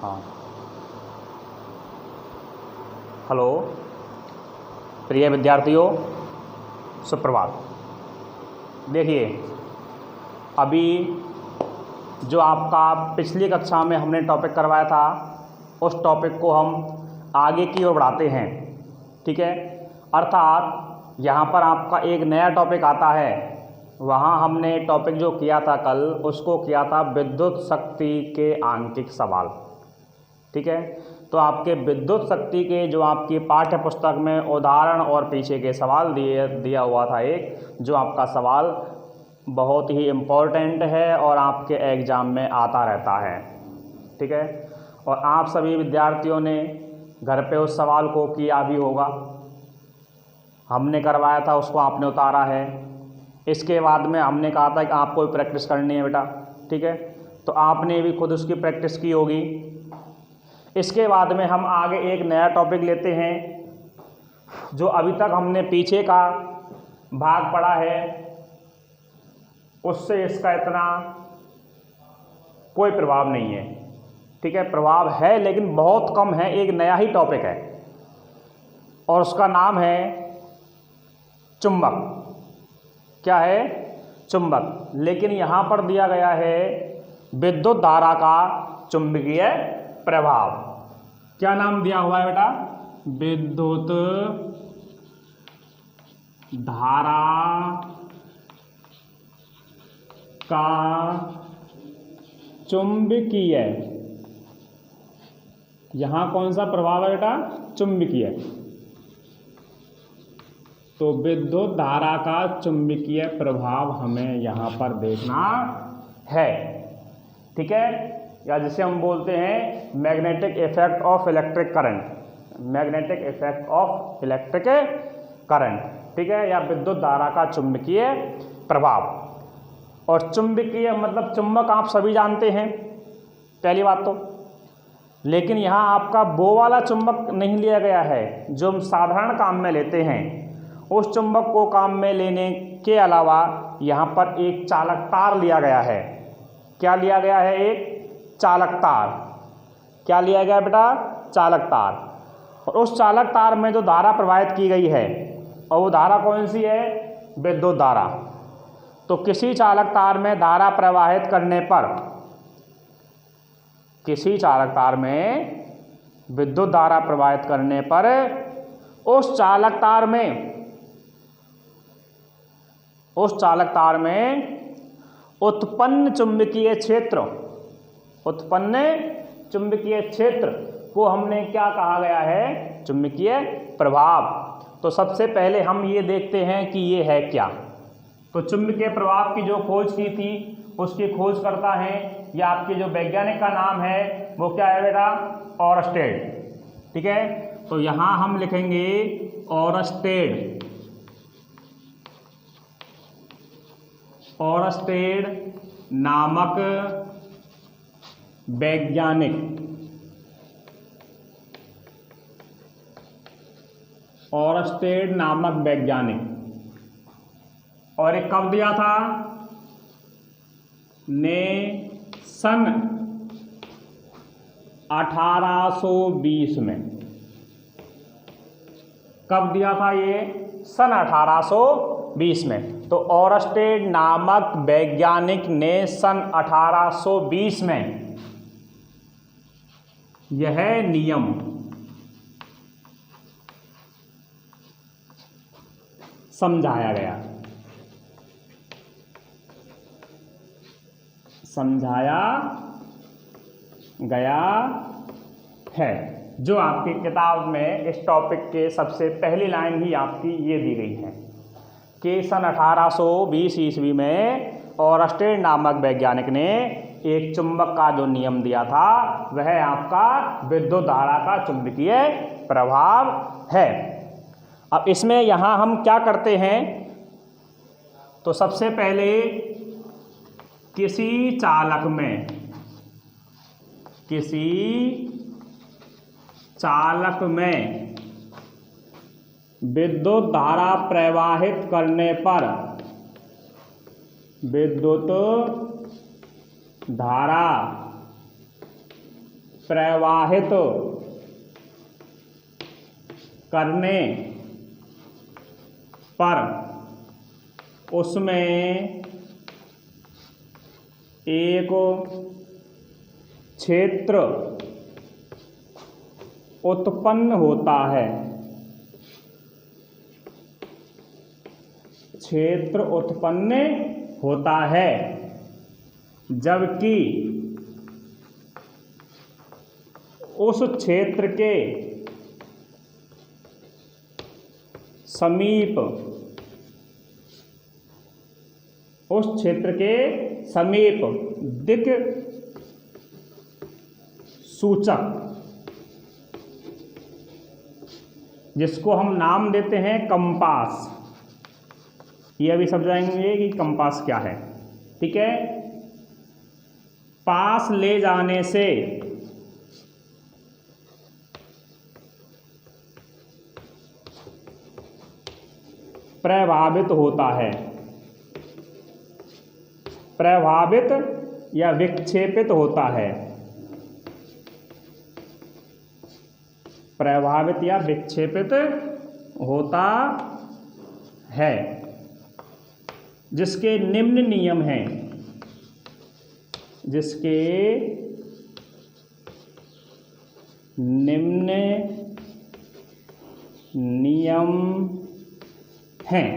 हाँ, हेलो प्रिय विद्यार्थियों, सुप्रभात। देखिए, अभी जो आपका पिछली कक्षा में हमने टॉपिक करवाया था, उस टॉपिक को हम आगे की ओर बढ़ाते हैं। ठीक है, अर्थात यहाँ पर आपका एक नया टॉपिक आता है। वहाँ हमने टॉपिक जो किया था कल, उसको किया था विद्युत शक्ति के आंकिक सवाल। ठीक है, तो आपके विद्युत शक्ति के जो आपकी पाठ्य पुस्तक में उदाहरण और पीछे के सवाल दिया हुआ था एक, जो आपका सवाल बहुत ही इम्पोर्टेंट है और आपके एग्ज़ाम में आता रहता है। ठीक है, और आप सभी विद्यार्थियों ने घर पे उस सवाल को किया भी होगा। हमने करवाया था, उसको आपने उतारा है। इसके बाद में हमने कहा था कि आपको भी प्रैक्टिस करनी है बेटा। ठीक है, तो आपने भी खुद उसकी प्रैक्टिस की होगी। इसके बाद में हम आगे एक नया टॉपिक लेते हैं, जो अभी तक हमने पीछे का भाग पढ़ा है, उससे इसका इतना कोई प्रभाव नहीं है। ठीक है, प्रभाव है लेकिन बहुत कम है। एक नया ही टॉपिक है और उसका नाम है चुंबक। क्या है? चुंबक। लेकिन यहाँ पर दिया गया है विद्युत धारा का चुंबकीय प्रभाव। क्या नाम दिया हुआ है बेटा? विद्युत धारा का चुंबकीय। यहाँ कौन सा प्रभाव है बेटा? चुंबकीय। तो विद्युत धारा का चुंबकीय प्रभाव हमें यहाँ पर देखना है। ठीक है, या जिसे हम बोलते हैं magnetic effect of electric current. Magnetic effect of electric current. ठीक है, या विद्युत धारा का चुंबकीय प्रभाव। और चुंबकीय मतलब चुंबक आप सभी जानते हैं, पहली बात तो। लेकिन यहाँ आपका वो वाला चुंबक नहीं लिया गया है जो हम साधारण काम में लेते हैं। उस चुंबक को काम में लेने के अलावा यहाँ पर एक चालक तार लिया गया है। क्या लिया गया है? एक चालक तार। क्या लिया गया बेटा? चालक तार। और उस चालक तार में जो धारा प्रवाहित की गई है, और वो धारा कौन सी है? विद्युत धारा। तो किसी चालक तार में धारा प्रवाहित करने पर, किसी चालक तार में विद्युत धारा प्रवाहित करने पर उस चालक तार में उत्पन्न चुंबकीय क्षेत्र को हमने क्या कहा गया है? चुंबकीय प्रभाव। तो सबसे पहले हम ये देखते हैं कि ये है क्या। तो चुंबकीय प्रभाव की जो खोज की थी, उसकी खोज करता है, या आपके जो वैज्ञानिक का नाम है वो क्या है बेटा? ओरस्टेड। ठीक है, तो यहाँ हम लिखेंगे ओरस्टेड नामक वैज्ञानिक। ओरस्टेड नामक वैज्ञानिक। और एक कब दिया था? ने सन 1820 में। कब दिया था ये? सन 1820 में। तो ओरस्टेड नामक वैज्ञानिक ने सन 1820 में यह नियम समझाया गया है, जो आपकी किताब में इस टॉपिक के सबसे पहली लाइन ही आपकी ये दी गई है कि सन 1820 ईस्वी में ओरस्टेड नामक वैज्ञानिक ने एक चुंबक का जो नियम दिया था, वह आपका विद्युत धारा का चुंबकीय प्रभाव है। अब इसमें यहाँ हम क्या करते हैं? तो सबसे पहले किसी चालक में विद्युत धारा प्रवाहित करने पर विद्युत धारा प्रवाहित करने पर उसमें एक क्षेत्र उत्पन्न होता है। क्षेत्र उत्पन्न होता है, जबकि उस क्षेत्र के समीप दिक् सूचक, जिसको हम नाम देते हैं कंपास, ये अभी समझाएंगे कि कंपास क्या है। ठीक है, पास ले जाने से प्रभावित होता है, प्रभावित या विक्षेपित होता है, प्रभावित या विक्षेपित होता है, जिसके निम्न नियम हैं, जिसके निम्न नियम हैं।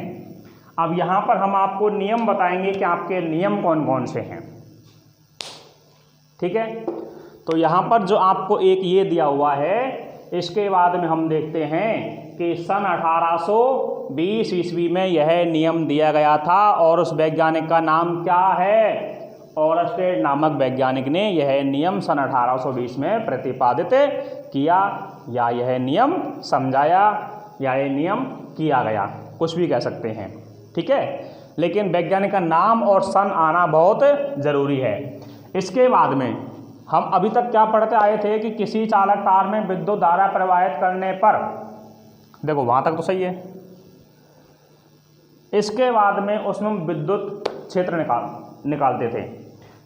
अब यहां पर हम आपको नियम बताएंगे कि आपके नियम कौन कौन से हैं। ठीक है, तो यहां पर जो आपको एक ये दिया हुआ है, इसके बाद में हम देखते हैं कि सन 1820 ईस्वी में यह नियम दिया गया था और उस वैज्ञानिक का नाम क्या है? ऑरस्टेड नामक वैज्ञानिक ने यह नियम सन 1820 में प्रतिपादित किया, या यह नियम समझाया, या यह नियम किया गया, कुछ भी कह सकते हैं। ठीक है, लेकिन वैज्ञानिक का नाम और सन आना बहुत ज़रूरी है। इसके बाद में हम अभी तक क्या पढ़ते आए थे कि किसी चालक तार में विद्युत धारा प्रवाहित करने पर, देखो वहाँ तक तो सही है। इसके बाद में उसमें विद्युत क्षेत्र निकालते थे,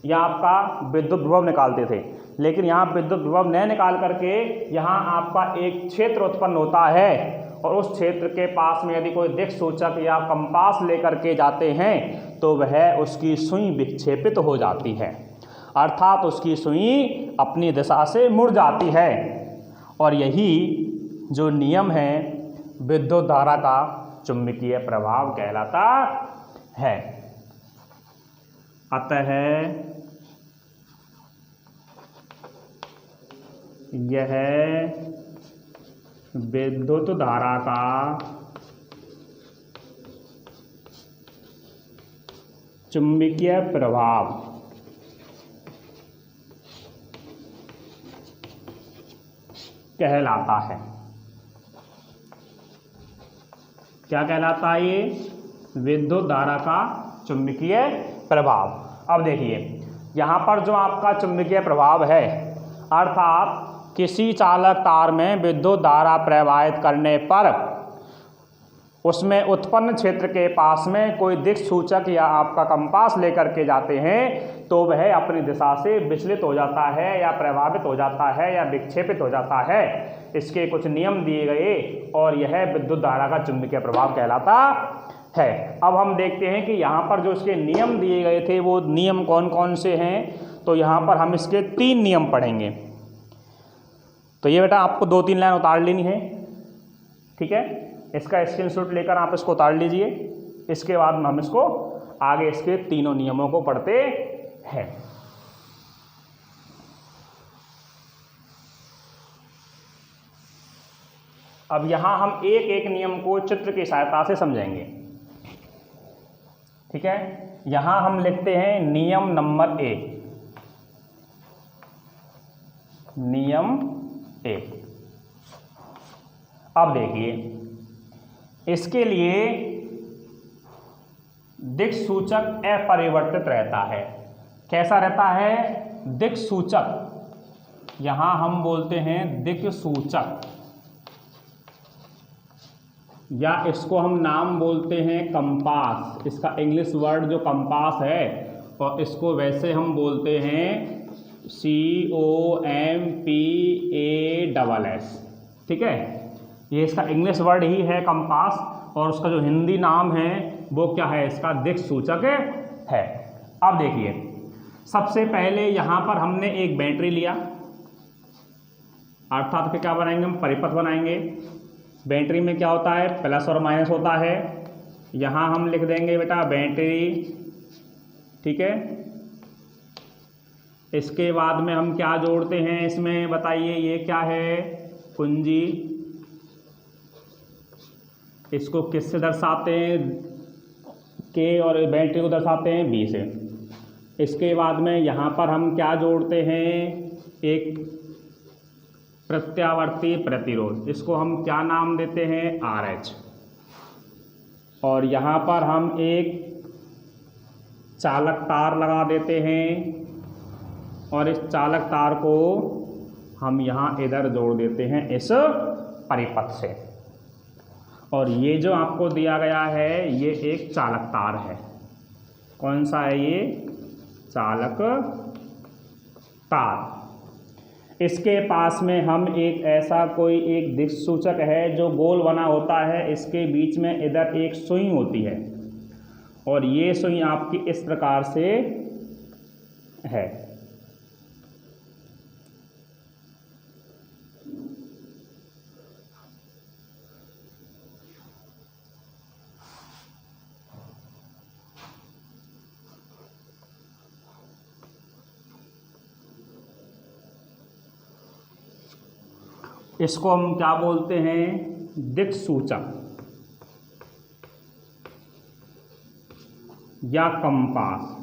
या आपका विद्युत विभव निकालते थे, लेकिन यहाँ विद्युत विभव न निकाल करके यहाँ आपका एक क्षेत्र उत्पन्न होता है, और उस क्षेत्र के पास में यदि कोई दिक् सूचक या कंपास लेकर के जाते हैं तो वह उसकी सुई विक्षेपित हो जाती है, अर्थात उसकी सुई अपनी दिशा से मुड़ जाती है। और यही जो नियम है विद्युत धारा का चुंबकीय प्रभाव कहलाता है। अतः यह विद्युत धारा का चुंबकीय प्रभाव कहलाता है। क्या कहलाता है? ये विद्युत धारा का चुंबकीय प्रभाव। अब देखिए यहाँ पर जो आपका चुंबकीय प्रभाव है, अर्थात किसी चालक तार में विद्युत धारा प्रवाहित करने पर उसमें उत्पन्न क्षेत्र के पास में कोई दिक् सूचक या आपका कंपास लेकर के जाते हैं तो वह अपनी दिशा से विचलित हो जाता है, या प्रभावित हो जाता है, या विक्षेपित हो जाता है। इसके कुछ नियम दिए गए और यह विद्युत धारा का चुंबकीय प्रभाव कहलाता है। अब हम देखते हैं कि यहाँ पर जो इसके नियम दिए गए थे वो नियम कौन कौन से हैं। तो यहाँ पर हम इसके 3 नियम पढ़ेंगे। तो ये बेटा आपको 2-3 लाइन उतार लेनी है, ठीक है। इसका स्क्रीनशॉट लेकर आप इसको उतार लीजिए। इसके बाद में हम इसको आगे इसके तीनों नियमों को पढ़ते हैं। अब यहाँ हम एक एक नियम को चित्र की सहायता से समझेंगे, ठीक है। यहाँ हम लिखते हैं नियम नंबर 1। नियम 1। अब देखिए इसके लिए दिक् सूचक अपरिवर्तित रहता है। कैसा रहता है? दिक् सूचक। यहां हम बोलते हैं दिक् सूचक, या इसको हम नाम बोलते हैं कंपास। इसका इंग्लिश वर्ड जो कंपास है और इसको वैसे हम बोलते हैं COMPASS, ठीक है। ये इसका इंग्लिश वर्ड ही है कंपास, और उसका जो हिंदी नाम है वो क्या है, इसका दिक्सूचक है। अब देखिए, सबसे पहले यहाँ पर हमने एक बैटरी लिया, अर्थात क्या बनाएंगे हम, परिपथ बनाएंगे। बैटरी में क्या होता है, प्लस और माइनस होता है। यहाँ हम लिख देंगे बेटा बैटरी, ठीक है। इसके बाद में हम क्या जोड़ते हैं इसमें, बताइए, ये क्या है, कुंजी। इसको किससे दर्शाते हैं, के, और बैटरी को दर्शाते हैं बी से। इसके बाद में यहाँ पर हम क्या जोड़ते हैं, एक प्रत्यावर्ती प्रतिरोध, इसको हम क्या नाम देते हैं, RH। और यहाँ पर हम एक चालक तार लगा देते हैं, और इस चालक तार को हम यहाँ इधर जोड़ देते हैं इस परिपथ से। और ये जो आपको दिया गया है ये एक चालक तार है। कौन सा है ये, चालक तार। इसके पास में हम एक ऐसा कोई एक दिक्सूचक है जो गोल बना होता है, इसके बीच में इधर एक सुई होती है, और ये सुई आपकी इस प्रकार से है। इसको हम क्या बोलते हैं, दिक्सूचक या कंपास।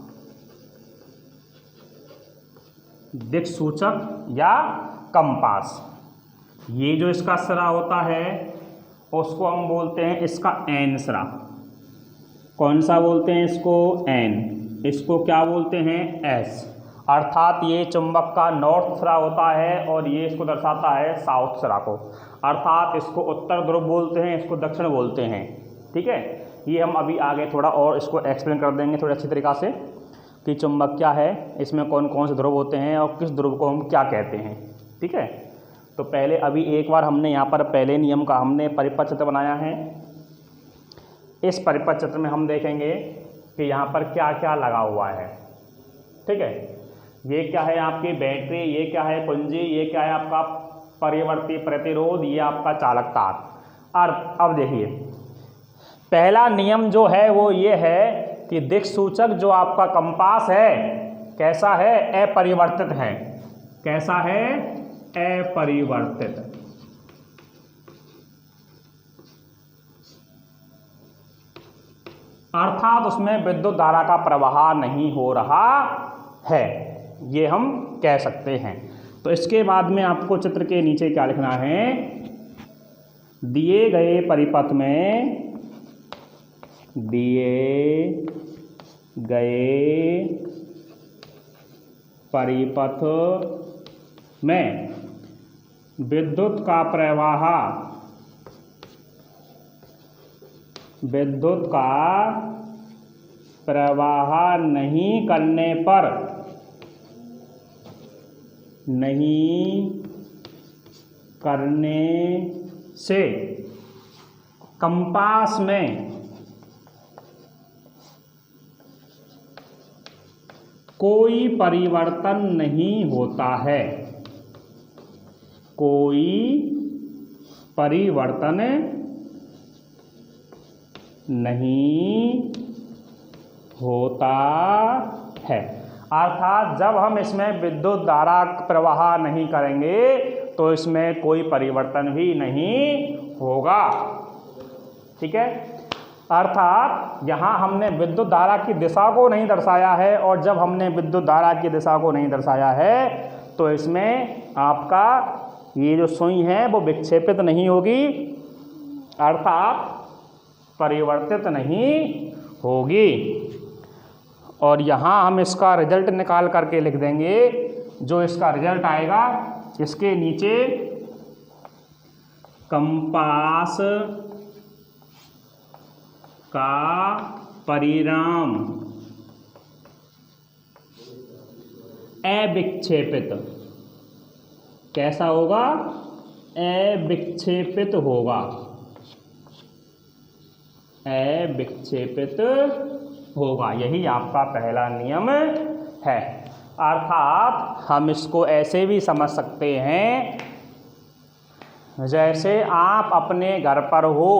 दिक्सूचक या कंपास, ये जो इसका सिरा होता है उसको हम बोलते हैं इसका एन सिरा। कौन सा बोलते हैं इसको, एन। इसको क्या बोलते हैं, एस। अर्थात ये चुंबक का नॉर्थ सिरा होता है और ये इसको दर्शाता है साउथ सिरा को। अर्थात इसको उत्तर ध्रुव बोलते हैं, इसको दक्षिण बोलते हैं, ठीक है। ये हम अभी आगे थोड़ा और इसको एक्सप्लेन कर देंगे थोड़ी अच्छी तरीक़ा से कि चुंबक क्या है, इसमें कौन कौन से ध्रुव होते हैं और किस ध्रुव को हम क्या कहते हैं, ठीक है। तो पहले अभी एक बार हमने यहाँ पर पहले नियम का हमने परिपथ चित्र बनाया है। इस परिपथ चित्र में हम देखेंगे कि यहाँ पर क्या क्या लगा हुआ है, ठीक है। ये क्या है आपकी बैटरी, ये क्या है कुंजी, ये क्या है आपका परिवर्ती प्रतिरोध, ये आपका चालक तार। और अब देखिए, पहला नियम जो है वो ये है कि दिक्सूचक जो आपका कंपास है कैसा है, अपरिवर्तित है। कैसा है, अपरिवर्तित। अर्थात उसमें विद्युत धारा का प्रवाह नहीं हो रहा है, ये हम कह सकते हैं। तो इसके बाद में आपको चित्र के नीचे क्या लिखना है, दिए गए परिपथ में, दिए गए परिपथ में विद्युत का प्रवाह, विद्युत का प्रवाह नहीं करने पर, नहीं करने से कंपास में कोई परिवर्तन नहीं होता है, कोई परिवर्तन नहीं होता है। अर्थात जब हम इसमें विद्युत धारा प्रवाह नहीं करेंगे तो इसमें कोई परिवर्तन भी नहीं होगा, ठीक है। अर्थात यहाँ हमने विद्युत धारा की दिशा को नहीं दर्शाया है, और जब हमने विद्युत धारा की दिशा को नहीं दर्शाया है तो इसमें आपका ये जो सुई है वो विक्षेपित नहीं होगी, अर्थात परिवर्तित नहीं होगी। और यहाँ हम इसका रिजल्ट निकाल करके लिख देंगे। जो इसका रिजल्ट आएगा, इसके नीचे कंपास का परिणाम अविक्षेपित। कैसा होगा? अविक्षेपित होगा, अविक्षेपित होगा। यही आपका पहला नियम है। अर्थात हम इसको ऐसे भी समझ सकते हैं, जैसे आप अपने घर पर हो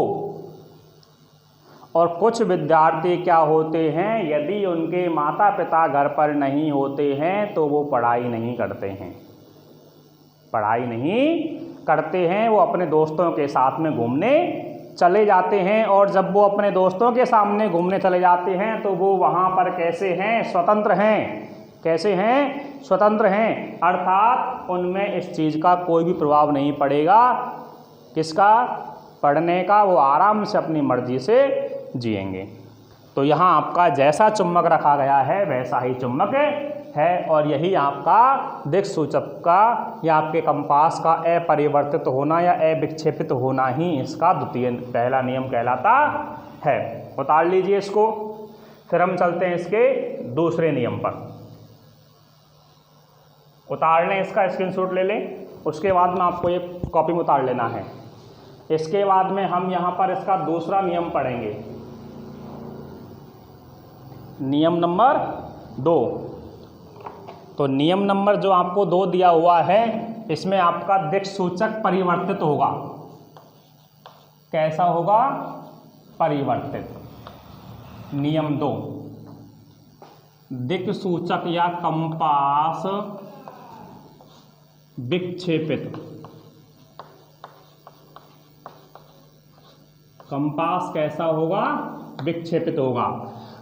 और कुछ विद्यार्थी क्या होते हैं, यदि उनके माता पिता घर पर नहीं होते हैं तो वो पढ़ाई नहीं करते हैं, पढ़ाई नहीं करते हैं, वो अपने दोस्तों के साथ में घूमने चले जाते हैं। और जब वो अपने दोस्तों के सामने घूमने चले जाते हैं तो वो वहाँ पर कैसे हैं? स्वतंत्र हैं। कैसे हैं? स्वतंत्र हैं। अर्थात उनमें इस चीज़ का कोई भी प्रभाव नहीं पड़ेगा। किसका? पढ़ने का। वो आराम से अपनी मर्जी से जिएंगे। तो यहाँ आपका जैसा चुम्बक रखा गया है वैसा ही चुम्बक है, और यही आपका दिक्सूचक का या आपके कंपास का अपरिवर्तित होना या अविक्षेपित होना ही इसका द्वितीय पहला नियम कहलाता है। उतार लीजिए इसको। फिर हम चलते हैं इसके दूसरे नियम पर। उतार लें, इसका स्क्रीनशॉट ले लें। उसके बाद में आपको ये कॉपी में उतार लेना है। इसके बाद में हम यहाँ पर इसका दूसरा नियम पढ़ेंगे, नियम नंबर 2। तो नियम नंबर जो आपको 2 दिया हुआ है, इसमें आपका दिक्सूचक परिवर्तित होगा। कैसा होगा? परिवर्तित। नियम 2, दिक्सूचक या कंपास विक्षेपित। कंपास कैसा होगा? विक्षेपित होगा।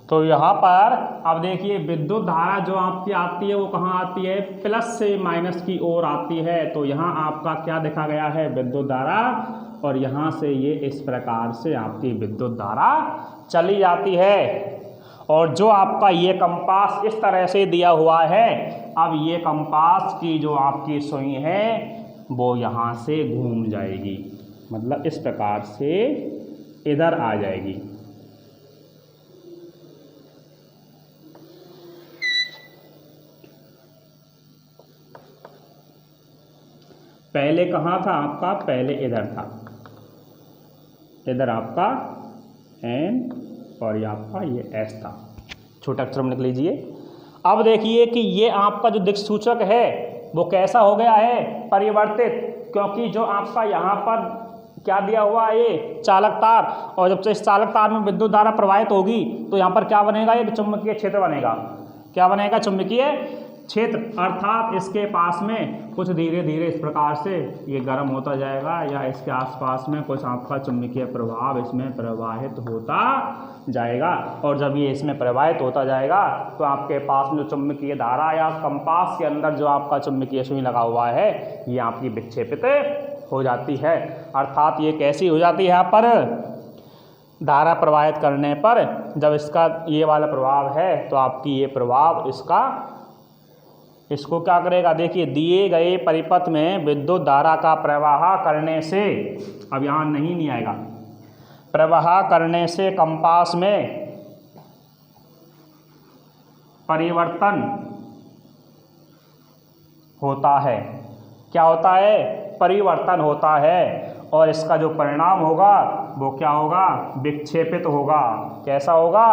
तो यहाँ पर अब देखिए, विद्युत धारा जो आपकी आती है वो कहाँ आती है? प्लस से माइनस की ओर आती है। तो यहाँ आपका क्या देखा गया है? विद्युत धारा, और यहाँ से ये इस प्रकार से आपकी विद्युत धारा चली जाती है। और जो आपका ये कंपास इस तरह से दिया हुआ है, अब ये कंपास की जो आपकी सुई है वो यहाँ से घूम जाएगी, मतलब इस प्रकार से इधर आ जाएगी। पहले कहाँ था आपका? पहले इधर था, इधर आपका एन और ये आपका ये एस था। छोटा अक्षर में लिख लीजिए। अब देखिए कि ये आपका जो दिक्सूचक है वो कैसा हो गया है? परिवर्तित। क्योंकि जो आपका यहाँ पर क्या दिया हुआ है? ये चालक तार, और जब से इस चालक तार में विद्युत धारा प्रवाहित होगी तो यहाँ पर क्या बनेगा? एक चुंबकीय क्षेत्र बनेगा। क्या बनेगा? चुंबकीय क्षेत्र। अर्थात इसके पास में कुछ धीरे धीरे इस प्रकार से ये गर्म होता जाएगा, या इसके आसपास में कुछ आपका चुंबकीय प्रभाव इसमें प्रवाहित होता जाएगा। और जब ये इसमें प्रवाहित होता जाएगा तो आपके पास में जो चुंबकीय धारा या कंपास के अंदर जो आपका चुंबकीय सुई लगा हुआ है ये आपकी विक्षेपित हो जाती है। अर्थात ये कैसी हो जाती है? यहाँ पर धारा प्रवाहित करने पर जब इसका ये वाला प्रभाव है तो आपकी ये प्रभाव इसको क्या करेगा? देखिए, दिए गए परिपथ में विद्युत धारा का प्रवाह करने से, अब यहाँ नहीं आएगा, प्रवाह करने से कंपास में परिवर्तन होता है। क्या होता है? परिवर्तन होता है। और इसका जो परिणाम होगा वो क्या होगा? विक्षेपित होगा। कैसा होगा?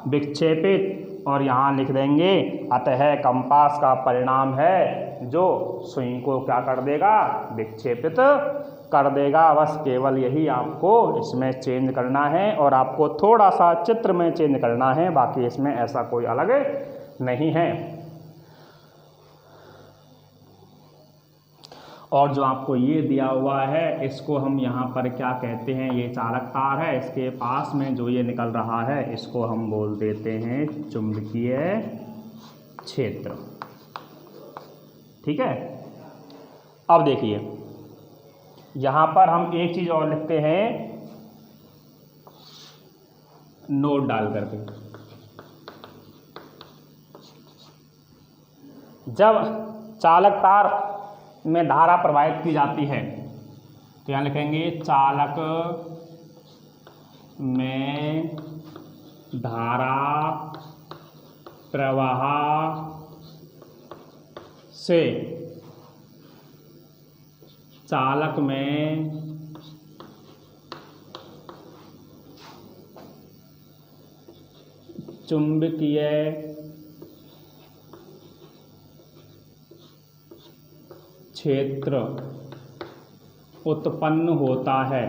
विक्षेपित। और यहाँ लिख देंगे, अतः कंपास का परिणाम है जो सुई को क्या कर देगा? विक्षेपित कर देगा। बस केवल यही आपको इसमें चेंज करना है, और आपको थोड़ा सा चित्र में चेंज करना है, बाकी इसमें ऐसा कोई अलग नहीं है। और जो आपको ये दिया हुआ है इसको हम यहाँ पर क्या कहते हैं? ये चालक तार है, इसके पास में जो ये निकल रहा है इसको हम बोल देते हैं चुंबकीय क्षेत्र। ठीक है। अब देखिए, यहाँ पर हम एक चीज़ और लिखते हैं नोट डाल करके। जब चालक तार में धारा प्रवाहित की जाती है तो यहाँ लिखेंगे चालक में धारा प्रवाह से चालक में चुंबकीय क्षेत्र उत्पन्न होता है,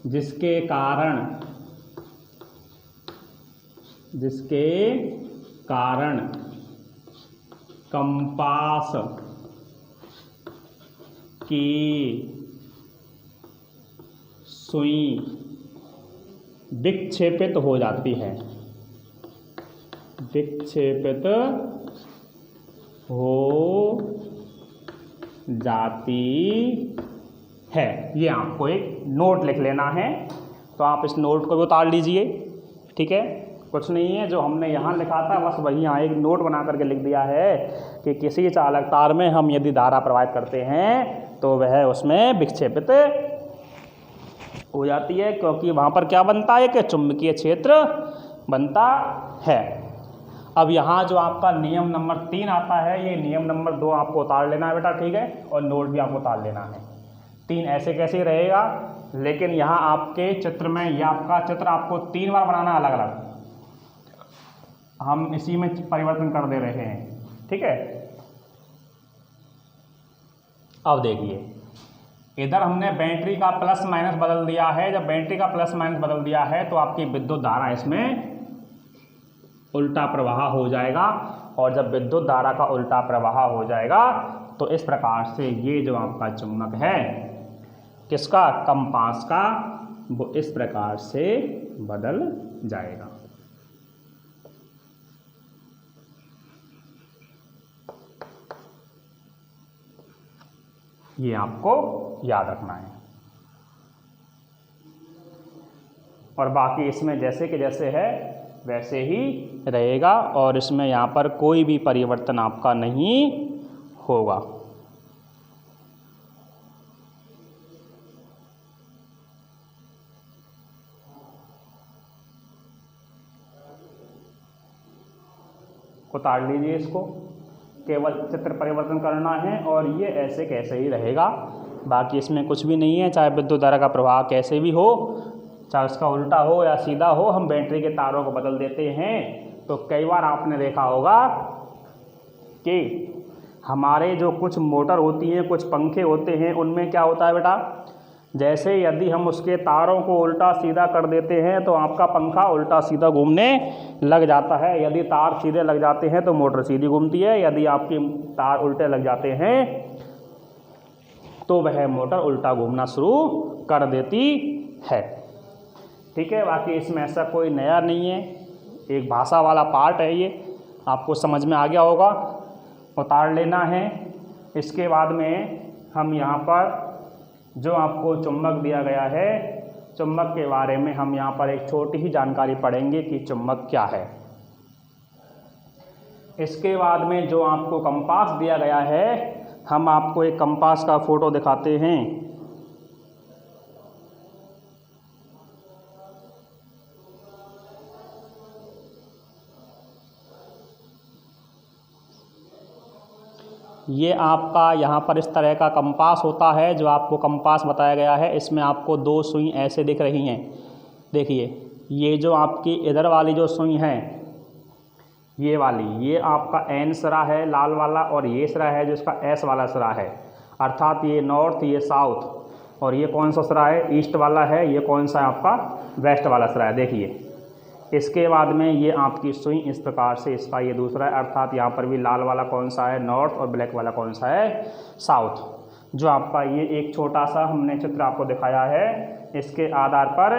जिसके कारण कंपास की सुई विक्षेपित हो जाती है, ये आपको एक नोट लिख लेना है। तो आप इस नोट को भी उतार लीजिए, ठीक है। कुछ नहीं है, जो हमने यहाँ लिखा था बस वही यहाँ एक नोट बना करके लिख दिया है कि किसी चालक तार में हम यदि धारा प्रवाहित करते हैं तो वह उसमें विक्षेपित हो जाती है, क्योंकि वहाँ पर क्या बनता है कि चुंबकीय क्षेत्र बनता है। अब यहाँ जो आपका नियम नंबर 3 आता है, ये नियम नंबर 2 आपको उतार लेना है बेटा, ठीक है, और नोट भी आपको उतार लेना है। 3 ऐसे कैसे रहेगा, लेकिन यहाँ आपके चित्र में ये आपका चित्र आपको 3 बार बनाना अलग अलग, हम इसी में परिवर्तन कर दे रहे हैं, ठीक है। अब देखिए, इधर हमने बैटरी का प्लस माइनस बदल दिया है। जब बैटरी का प्लस माइनस बदल दिया है तो आपकी विद्युत धारा इसमें उल्टा प्रवाह हो जाएगा, और जब विद्युत धारा का उल्टा प्रवाह हो जाएगा तो इस प्रकार से ये जो आपका चुंबक है किसका, कंपास का, वो इस प्रकार से बदल जाएगा। ये आपको याद रखना है। और बाकी इसमें जैसे कि जैसे है वैसे ही रहेगा, और इसमें यहाँ पर कोई भी परिवर्तन आपका नहीं होगा। उतार लीजिए इसको, केवल चित्र परिवर्तन करना है और ये ऐसे कैसे ही रहेगा, बाकी इसमें कुछ भी नहीं है। चाहे विद्युत धारा का प्रवाह कैसे भी हो, चाहे उसका उल्टा हो या सीधा हो, हम बैटरी के तारों को बदल देते हैं। तो कई बार आपने देखा होगा कि हमारे जो कुछ मोटर होती हैं, कुछ पंखे होते हैं, उनमें क्या होता है बेटा, जैसे यदि हम उसके तारों को उल्टा सीधा कर देते हैं तो आपका पंखा उल्टा सीधा घूमने लग जाता है। यदि तार सीधे लग जाते हैं तो मोटर सीधी घूमती है, यदि आपके तार उल्टे लग जाते हैं तो वह मोटर उल्टा घूमना शुरू कर देती है, ठीक है। बाकी इसमें ऐसा कोई नया नहीं है, एक भाषा वाला पार्ट है, ये आपको समझ में आ गया होगा, उतार लेना है। इसके बाद में हम यहाँ पर जो आपको चुंबक दिया गया है, चुंबक के बारे में हम यहाँ पर एक छोटी ही जानकारी पढ़ेंगे कि चुंबक क्या है। इसके बाद में जो आपको कंपास दिया गया है, हम आपको एक कंपास का फोटो दिखाते हैं। ये आपका यहाँ पर इस तरह का कंपास होता है, जो आपको कंपास बताया गया है। इसमें आपको 2 सुई ऐसे दिख रही हैं, देखिए, ये जो आपकी इधर वाली जो सुई है, ये वाली, ये आपका एन सिरा है लाल वाला, और ये सिरा है जिसका एस वाला सिरा है, अर्थात ये नॉर्थ, ये साउथ, और ये कौन सा सिरा है, ईस्ट वाला है, ये कौन सा है आपका वेस्ट वाला सिरा है, देखिए। इसके बाद में ये आपकी सुई इस प्रकार से, इसका ये दूसरा है, अर्थात यहाँ पर भी लाल वाला कौन सा है, नॉर्थ, और ब्लैक वाला कौन सा है, साउथ। जो आपका ये एक छोटा सा हमने चित्र आपको दिखाया है, इसके आधार पर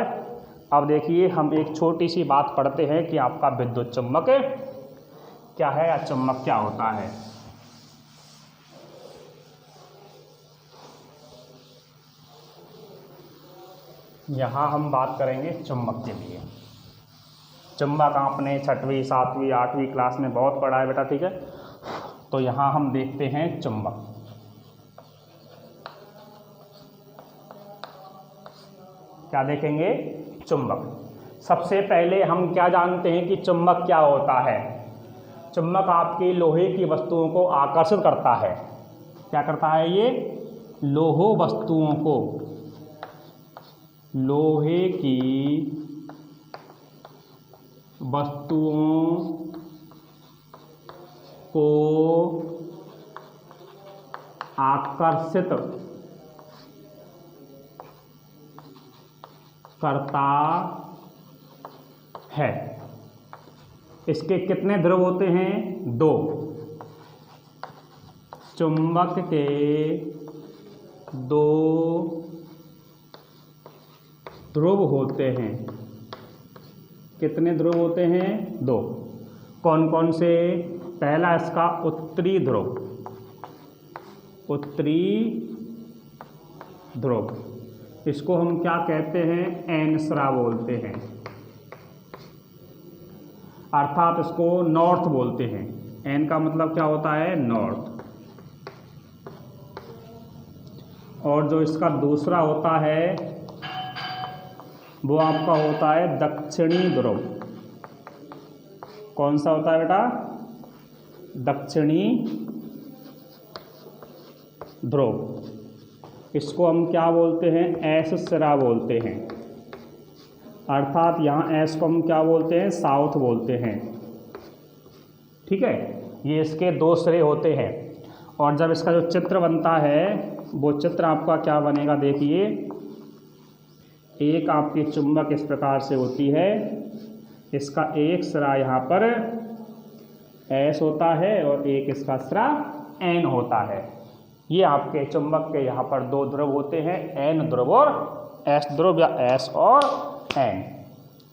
अब देखिए हम एक छोटी सी बात पढ़ते हैं कि आपका विद्युत चुम्बक क्या है या चुम्बक क्या होता है। यहाँ हम बात करेंगे चुम्बक के लिए। चुम्बक आपने 6वीं 7वीं 8वीं क्लास में बहुत पढ़ा है बेटा, ठीक है। तो यहाँ हम देखते हैं चुम्बक। क्या देखेंगे? चुंबक। सबसे पहले हम क्या जानते हैं कि चुंबक क्या होता है? चुंबक आपकी लोहे की वस्तुओं को आकर्षित करता है। क्या करता है ये? लोह वस्तुओं को, लोहे की वस्तुओं को आकर्षित करता है। इसके कितने ध्रुव होते हैं? 2। चुंबक के 2 ध्रुव होते हैं। कितने ध्रुव होते हैं? 2। कौन कौन से? पहला इसका उत्तरी ध्रुव, उत्तरी ध्रुव, इसको हम क्या कहते हैं? एनसरा बोलते हैं, अर्थात इसको नॉर्थ बोलते हैं। एन का मतलब क्या होता है? नॉर्थ। और जो इसका दूसरा होता है वो आपका होता है दक्षिणी ध्रुव। कौन सा होता है बेटा? दक्षिणी ध्रुव। इसको हम क्या बोलते हैं? एस सिरा बोलते हैं, अर्थात यहाँ एस को हम क्या बोलते हैं? साउथ बोलते हैं। ठीक है, ये इसके 2 सिरे होते हैं। और जब इसका जो चित्र बनता है वो चित्र आपका क्या बनेगा? देखिए, एक आपकी चुंबक इस प्रकार से होती है, इसका एक सिरा यहाँ पर एस होता है और एक इसका सिरा एन होता है। ये आपके चुंबक के यहाँ पर 2 ध्रुव होते हैं, एन ध्रुव और एस ध्रुव, या एस और एन।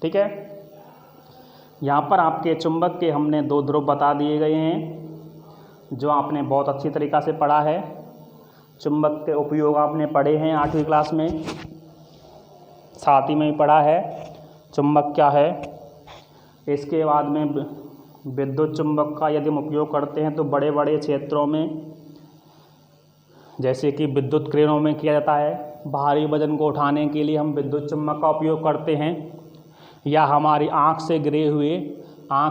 ठीक है, यहाँ पर आपके चुंबक के हमने 2 ध्रुव बता दिए गए हैं, जो आपने बहुत अच्छी तरीक़ा से पढ़ा है। चुंबक के उपयोग आपने पढ़े हैं 8वीं क्लास में, साथ ही में भी पढ़ा है चुंबक क्या है। इसके बाद में विद्युत चुंबक का यदि हम उपयोग करते हैं तो बड़े बड़े क्षेत्रों में, जैसे कि विद्युत क्रेनों में किया जाता है, भारी वजन को उठाने के लिए हम विद्युत चुंबक का उपयोग करते हैं। या हमारी आँख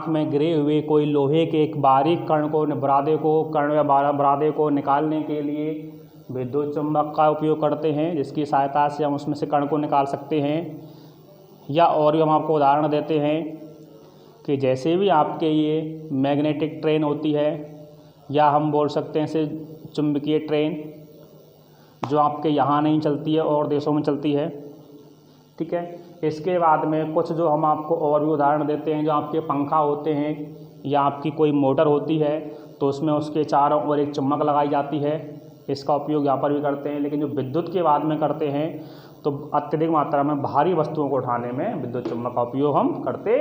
में गिरे हुए कोई लोहे के एक बारीक कण को, कण या बुरादे को निकालने के लिए विद्युत चुंबक का उपयोग करते हैं, जिसकी सहायता से हम उसमें से कण को निकाल सकते हैं। या और भी हम आपको उदाहरण देते हैं कि जैसे भी आपके ये मैग्नेटिक ट्रेन होती है, या हम बोल सकते हैं इसे चुंबकीय ट्रेन, जो आपके यहाँ नहीं चलती है और देशों में चलती है। ठीक है, इसके बाद में कुछ जो हम आपको और भी उदाहरण देते हैं, जो आपके पंखा होते हैं या आपकी कोई मोटर होती है, तो उसमें उसके चारों ओर एक चुम्बक लगाई जाती है, इसका उपयोग यहाँ पर भी करते हैं। लेकिन जो विद्युत के बाद में करते हैं तो अत्यधिक मात्रा में भारी वस्तुओं को उठाने में विद्युत चुम्बक का उपयोग हम करते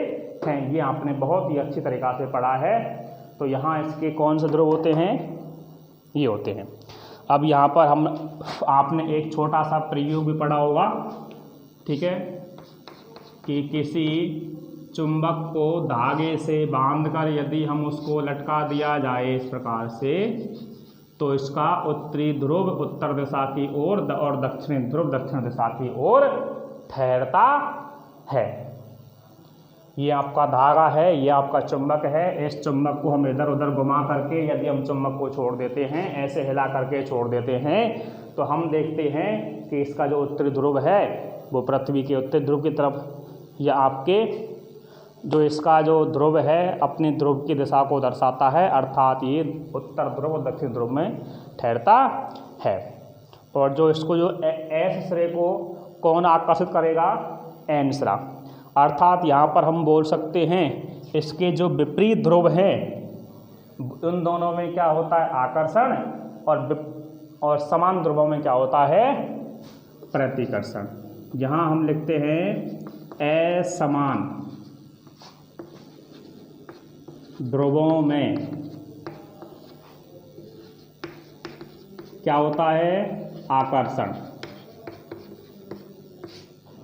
हैं। ये आपने बहुत ही अच्छी तरीक़ा से पढ़ा है। तो यहाँ इसके कौन से ध्रुव होते हैं? ये होते हैं। अब यहाँ पर आपने एक छोटा सा प्रयोग भी पढ़ा होगा, ठीक है, कि किसी चुंबक को धागे से बांधकर यदि हम उसको लटका दिया जाए इस प्रकार से, तो इसका उत्तरी ध्रुव उत्तर दिशा की ओर और दक्षिणी ध्रुव दक्षिण दिशा की ओर ठहरता है। ये आपका धागा है, ये आपका चुंबक है। इस चुंबक को हम इधर उधर घुमा करके यदि हम चुंबक को छोड़ देते हैं, ऐसे हिला करके छोड़ देते हैं, तो हम देखते हैं कि इसका जो उत्तरी ध्रुव है वो पृथ्वी के उत्तरी ध्रुव की तरफ, या आपके जो इसका जो ध्रुव है अपनी ध्रुव की दिशा को दर्शाता है, अर्थात ये उत्तर ध्रुव और दक्षिण ध्रुव में ठहरता है। और जो इसको जो एस सिरे को कौन आकर्षित करेगा? एन सिरा। अर्थात यहाँ पर हम बोल सकते हैं इसके जो विपरीत ध्रुव हैं उन दोनों में क्या होता है? आकर्षण, और समान ध्रुवों में क्या होता है? प्रतिकर्षण। यहाँ हम लिखते हैं असमान ध्रुवों में क्या होता है? आकर्षण।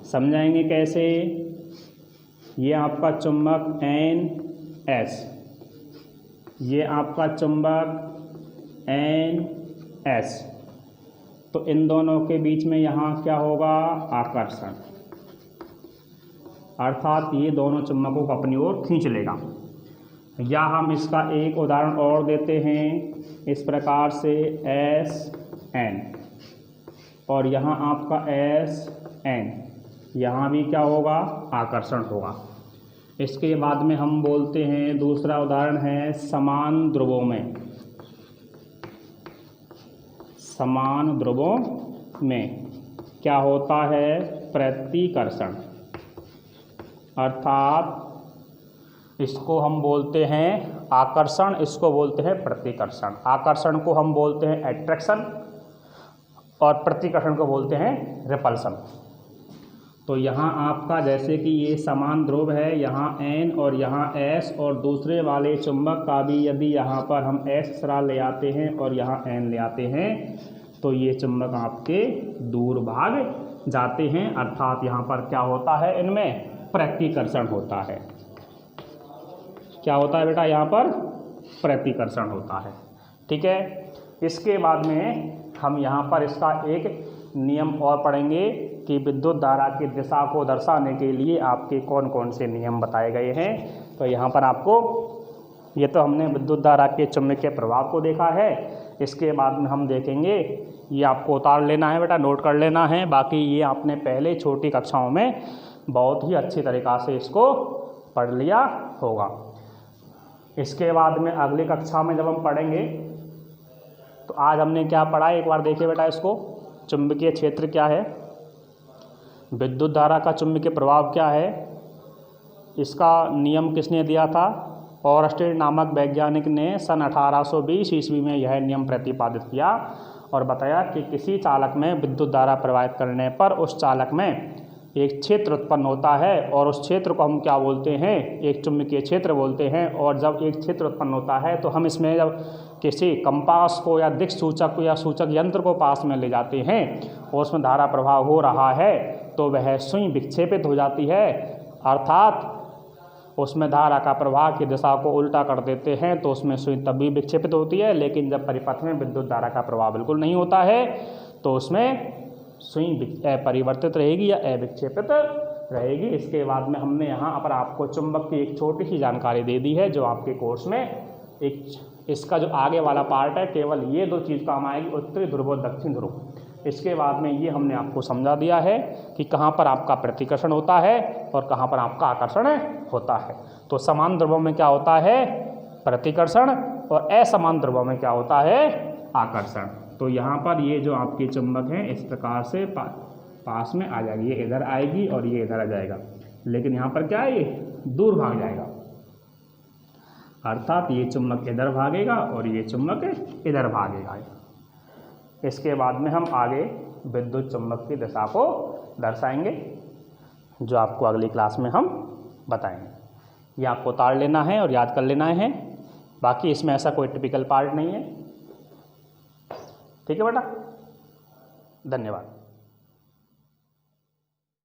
समझाएंगे कैसे? ये आपका चुंबक एन एस, ये आपका चुंबक एन एस, तो इन दोनों के बीच में यहाँ क्या होगा? आकर्षण। अर्थात ये दोनों चुम्बकों को अपनी ओर खींच लेगा। या हम इसका एक उदाहरण और देते हैं इस प्रकार से SN, और यहाँ आपका SN, यहाँ भी क्या होगा, आकर्षण होगा। इसके बाद में हम बोलते हैं दूसरा उदाहरण है समान ध्रुवों में। समान ध्रुवों में क्या होता है, प्रतिकर्षण, अर्थात इसको हम बोलते हैं आकर्षण, इसको बोलते हैं प्रतिकर्षण। आकर्षण को हम बोलते हैं एट्रैक्शन और प्रतिकर्षण को बोलते हैं रिपल्सन। तो यहाँ आपका जैसे कि ये समान ध्रुव है, यहाँ N और यहाँ S, और दूसरे वाले चुंबक का भी यदि यहाँ पर हम S सरा ले आते हैं और यहाँ N ले आते हैं तो ये चुंबक आपके दूर भाग जाते हैं। अर्थात यहाँ पर क्या होता है, इनमें प्रतिकर्षण होता है। क्या होता है बेटा, यहाँ पर प्रतिकर्षण होता है। ठीक है। इसके बाद में हम यहाँ पर इसका एक नियम और पढ़ेंगे कि विद्युत धारा की दिशा को दर्शाने के लिए आपके कौन कौन से नियम बताए गए हैं। तो यहाँ पर आपको, ये तो हमने विद्युत धारा के चुंबकीय प्रभाव को देखा है। इसके बाद में हम देखेंगे, ये आपको उतार लेना है बेटा, नोट कर लेना है। बाकी ये आपने पहले छोटी कक्षाओं में बहुत ही अच्छी तरीक़ा से इसको पढ़ लिया होगा। इसके बाद में अगली कक्षा में जब हम पढ़ेंगे तो आज हमने क्या पढ़ा है, एक बार देखिए बेटा इसको। चुंबकीय क्षेत्र क्या है, विद्युत धारा का चुंबकीय प्रभाव क्या है, इसका नियम किसने दिया था, ऑरस्टेड नामक वैज्ञानिक ने सन 1820 ईस्वी में यह नियम प्रतिपादित किया और बताया कि किसी चालक में विद्युत धारा प्रवाहित करने पर उस चालक में एक क्षेत्र उत्पन्न होता है और उस क्षेत्र को हम क्या बोलते हैं, एक चुंबकीय क्षेत्र बोलते हैं। और जब एक क्षेत्र उत्पन्न होता है तो हम इसमें जब किसी कंपास को या दिक् सूचक को या सूचक यंत्र को पास में ले जाते हैं और उसमें धारा प्रवाह हो रहा है तो वह सुई विक्षेपित हो जाती है, अर्थात उसमें धारा का प्रवाह की दिशा को उल्टा कर देते हैं तो उसमें सुई तब भी विक्षेपित होती है। लेकिन जब परिपथ में विद्युत धारा का प्रवाह बिल्कुल नहीं होता है तो उसमें सुई अपरिवर्तित रहेगी या अविक्षेपित रहेगी। इसके बाद में हमने यहाँ पर आपको चुंबक की एक छोटी सी जानकारी दे दी है जो आपके कोर्स में एक इसका जो आगे वाला पार्ट है केवल ये दो चीज़ काम आएगी, उत्तरी ध्रुव और दक्षिण ध्रुव। इसके बाद में ये हमने आपको समझा दिया है कि कहाँ पर आपका प्रतिकर्षण होता है और कहाँ पर आपका आकर्षण होता है। तो समान ध्रुवों में क्या होता है, प्रतिकर्षण, और असमान ध्रुवों में क्या होता है, आकर्षण। तो यहाँ पर ये जो आपके चुंबक हैं इस प्रकार से पास में आ जाएगी, ये इधर आएगी और ये इधर आ जाएगा। लेकिन यहाँ पर क्या है, ये दूर भाग जाएगा, अर्थात ये चुंबक इधर भागेगा और ये चुंबक इधर भागेगा। इसके बाद में हम आगे विद्युत चुंबक की दिशा को दर्शाएंगे जो आपको अगली क्लास में हम बताएंगे। ये आपको उतार लेना है और याद कर लेना है, बाकी इसमें ऐसा कोई टिपिकल पार्ट नहीं है। ठीक है बेटा, धन्यवाद।